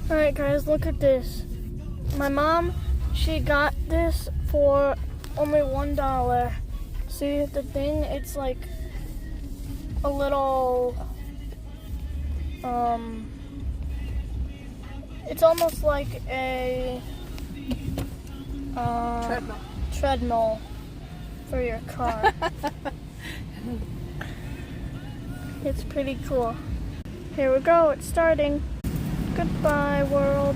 Alright guys, look at this. My mom, she got this for only $1. See the thing? It's like a little, it's almost like a treadmill for your car. It's pretty cool. Here we go, it's starting. Goodbye, world.